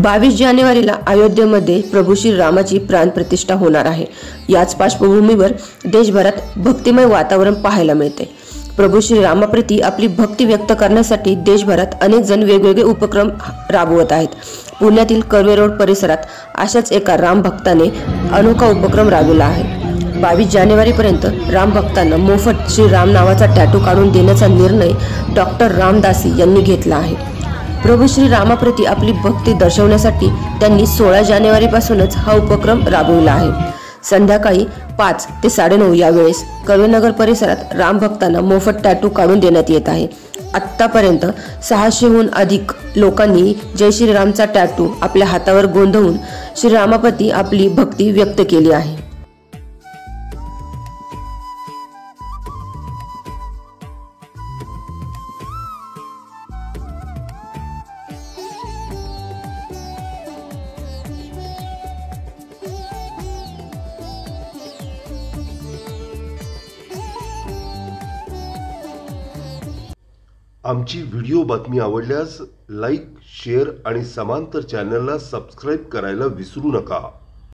22 जानेवारीला अयोध्येमध्ये प्रभू श्री रामाची प्राणप्रतिष्ठा होणार आहे। याच पार्श्वभूमीवर देशभरात भक्तिमय वातावरण पाहायला मिळते। प्रभू श्री रामाप्रती आपली भक्ती व्यक्त करण्यासाठी देशभरात अनेक जण वेगवेगळे उपक्रम राबवत आहेत। पुण्यातील कर्वे रोड परिसरात अशाच एका राम भक्ताने अनोखा उपक्रम राबवला आहे। 22 जानेवारीपर्यंत राम भक्तांना मोफत श्री राम नावाचा टॅटू काढून देण्याचा निर्णय डॉक्टर रामदासी यांनी घेतला आहे। प्रभू श्री रामाप्रती आपली भक्ती दर्शवण्यासाठी त्यांनी 16 जानेवारीपासूनच हा उपक्रम राबवला आहे। संध्याकाळी 5 ते 9:30 या वेळेस कर्वेनगर परिसरात राम भक्तांना मोफत टॅटू काढून देण्यात येत आहे। आत्तापर्यंत 600हून अधिक लोकांनी जय श्रीरामचा टॅटू आपल्या हातावर गोंधवून श्रीरामाप्रती आपली भक्ती व्यक्त केली आहे। आमची व्हिडिओ बातमी आवडल्यास लाईक, शेअर आणि समांतर चॅनलला सबस्क्राइब करायला विसरू नका।